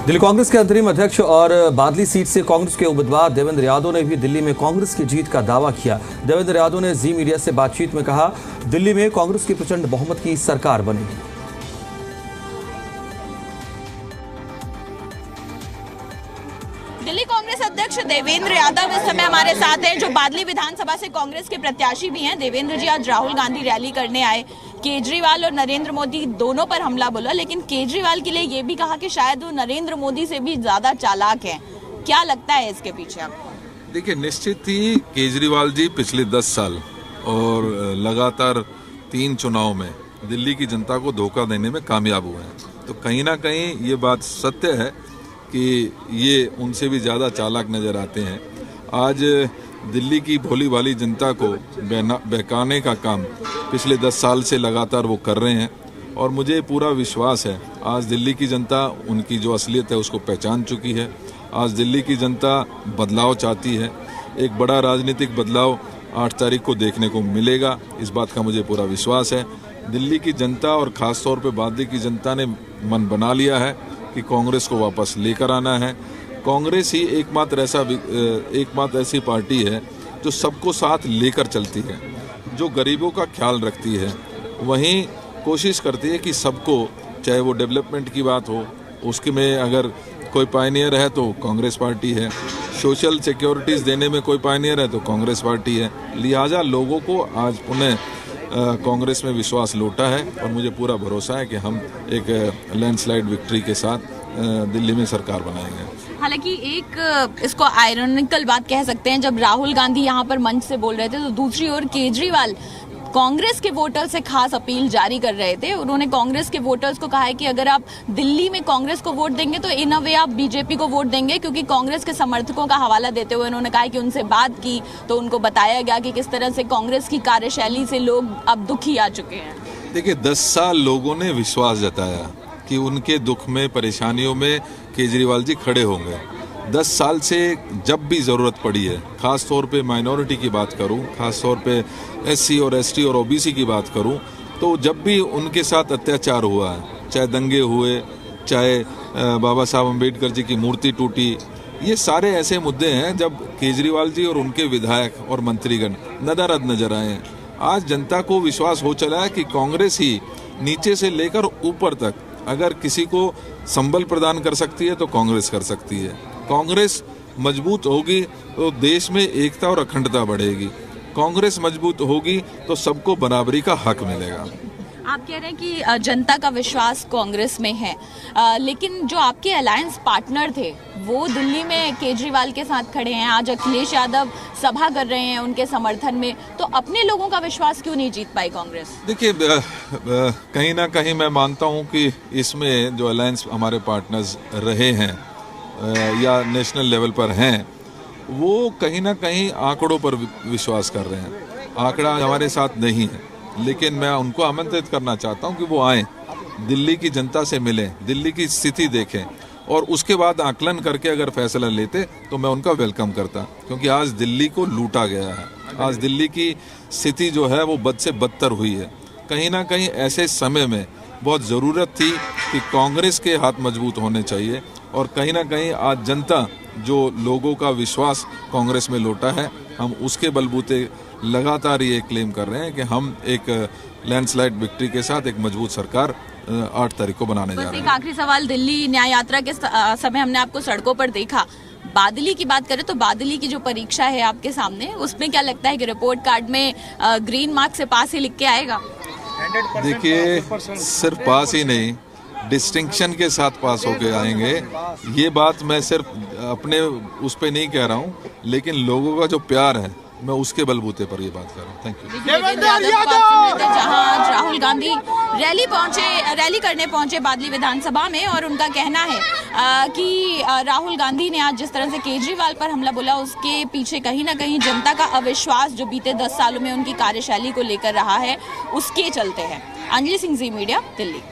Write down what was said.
दिल्ली कांग्रेस के अंतरिम अध्यक्ष और बादली सीट से कांग्रेस के उम्मीदवार देवेंद्र यादव ने भी दिल्ली में कांग्रेस की जीत का दावा किया। देवेंद्र यादव ने जी मीडिया से बातचीत में कहा, दिल्ली में कांग्रेस की प्रचंड बहुमत की सरकार बनेगी। दिल्ली कांग्रेस अध्यक्ष देवेंद्र यादव इस समय हमारे साथ हैं, जो बादली विधानसभा से कांग्रेस के प्रत्याशी भी हैं। देवेंद्र जी, आज राहुल गांधी रैली करने आए, केजरीवाल और नरेंद्र मोदी दोनों पर हमला बोला, लेकिन केजरीवाल के लिए ये भी कहा कि शायद वो नरेंद्र मोदी से भी ज्यादा चालाक हैं। क्या लगता है इसके पीछे आपको? देखिए, निश्चित ही केजरीवाल जी पिछले 10 साल और लगातार 3 चुनाव में दिल्ली की जनता को धोखा देने में कामयाब हुए हैं। तो कहीं ना कहीं ये बात सत्य है कि ये उनसे भी ज़्यादा चालाक नज़र आते हैं। आज दिल्ली की भोली भाली जनता को बहकाने का काम पिछले 10 साल से लगातार वो कर रहे हैं और मुझे पूरा विश्वास है आज दिल्ली की जनता उनकी जो असलियत है उसको पहचान चुकी है। आज दिल्ली की जनता बदलाव चाहती है। एक बड़ा राजनीतिक बदलाव 8 तारीख को देखने को मिलेगा, इस बात का मुझे पूरा विश्वास है। दिल्ली की जनता और ख़ास तौर पे बादली की जनता ने मन बना लिया है कि कांग्रेस को वापस लेकर आना है। कांग्रेस ही एकमात्र ऐसी पार्टी है जो सबको साथ लेकर चलती है, जो गरीबों का ख्याल रखती है, वहीं कोशिश करती है कि सबको, चाहे वो डेवलपमेंट की बात हो, उसके में अगर कोई पायनियर है तो कांग्रेस पार्टी है, सोशल सिक्योरिटीज़ देने में कोई पायनियर है तो कांग्रेस पार्टी है। लिहाजा लोगों को आज पुनः कांग्रेस में विश्वास लौटा है और मुझे पूरा भरोसा है कि हम एक लैंडस्लाइड विक्ट्री के साथ दिल्ली में सरकार बनाएंगे। हालांकि एक इसको आयरनिकल बात कह सकते हैं, जब राहुल गांधी यहाँ पर मंच से बोल रहे थे तो दूसरी ओर केजरीवाल कांग्रेस के वोटर्स से खास अपील जारी कर रहे थे। उन्होंने कांग्रेस के वोटर्स को कहा है कि अगर आप दिल्ली में कांग्रेस को वोट देंगे तो इन अ वे आप बीजेपी को वोट देंगे, क्योंकि कांग्रेस के समर्थकों का हवाला देते हुए उन्होंने कहा कि उनसे बात की तो उनको बताया गया कि किस तरह से कांग्रेस की कार्यशैली से लोग अब दुखी आ चुके हैं। देखिए, 10 साल लोगों ने विश्वास जताया कि उनके दुख में, परेशानियों में केजरीवाल जी खड़े होंगे। 10 साल से जब भी ज़रूरत पड़ी है, ख़ास तौर पे माइनॉरिटी की बात करूं, ख़ास तौर पे SC और ST और OBC की बात करूं, तो जब भी उनके साथ अत्याचार हुआ है, चाहे दंगे हुए, चाहे बाबा साहब अम्बेडकर जी की मूर्ति टूटी, ये सारे ऐसे मुद्दे हैं जब केजरीवाल जी और उनके विधायक और मंत्रीगण नदारद नजर आए हैं। आज जनता को विश्वास हो चला है कि कांग्रेस ही नीचे से लेकर ऊपर तक अगर किसी को संबल प्रदान कर सकती है तो कांग्रेस कर सकती है। कांग्रेस मजबूत होगी तो देश में एकता और अखंडता बढ़ेगी। कांग्रेस मजबूत होगी तो सबको बराबरी का हक मिलेगा। आप कह रहे हैं कि जनता का विश्वास कांग्रेस में है, लेकिन जो आपके अलायंस पार्टनर थे वो दिल्ली में केजरीवाल के साथ खड़े हैं। आज अखिलेश यादव सभा कर रहे हैं उनके समर्थन में, तो अपने लोगों का विश्वास क्यों नहीं जीत पाई कांग्रेस? देखिए, कहीं ना कहीं मैं मानता हूं कि इसमें जो अलायंस हमारे पार्टनर्स रहे हैं या नेशनल लेवल पर हैं, वो कहीं ना कहीं आंकड़ों पर विश्वास कर रहे हैं। आंकड़ा हमारे साथ नहीं है, लेकिन मैं उनको आमंत्रित करना चाहता हूं कि वो आएँ, दिल्ली की जनता से मिलें, दिल्ली की स्थिति देखें और उसके बाद आकलन करके अगर फैसला लेते तो मैं उनका वेलकम करता, क्योंकि आज दिल्ली को लूटा गया है। आज दिल्ली की स्थिति जो है वो बद से बदतर हुई है। कहीं ना कहीं ऐसे समय में बहुत ज़रूरत थी कि कांग्रेस के हाथ मजबूत होने चाहिए और कहीं ना कहीं आज जनता जो लोगों का विश्वास कांग्रेस में लौटा है, हम उसके बलबूते लगातार ये क्लेम कर रहे हैं कि हम एक लैंडस्लाइड विक्ट्री के साथ एक मजबूत सरकार 8 तारीख को बनाने जा रहे हैं। एक आखिरी सवाल, दिल्ली न्याय यात्रा के समय हमने आपको सड़कों पर देखा। बादली की बात करें तो बादली की जो परीक्षा है आपके सामने, उसमें क्या लगता है कि रिपोर्ट कार्ड में ग्रीन मार्क से पास ही लिख के आएगा? देखिए, सिर्फ पास ही नहीं, डिस्टिंक्शन के साथ पास होके आएंगे। ये बात मैं सिर्फ अपने उस पे नहीं कह रहा हूँ, लेकिन लोगों का जो प्यार है मैं उसके बलबूते पर ये बात कर रहा हूँ। Thank you. जहां आज राहुल गांधी रैली करने पहुंचे बादली विधानसभा में, और उनका कहना है कि राहुल गांधी ने आज जिस तरह से केजरीवाल पर हमला बोला, उसके पीछे कहीं ना कहीं जनता का अविश्वास जो बीते 10 सालों में उनकी कार्यशैली को लेकर रहा है, उसके चलते हैं। अंजलि सिंह, जी मीडिया, दिल्ली।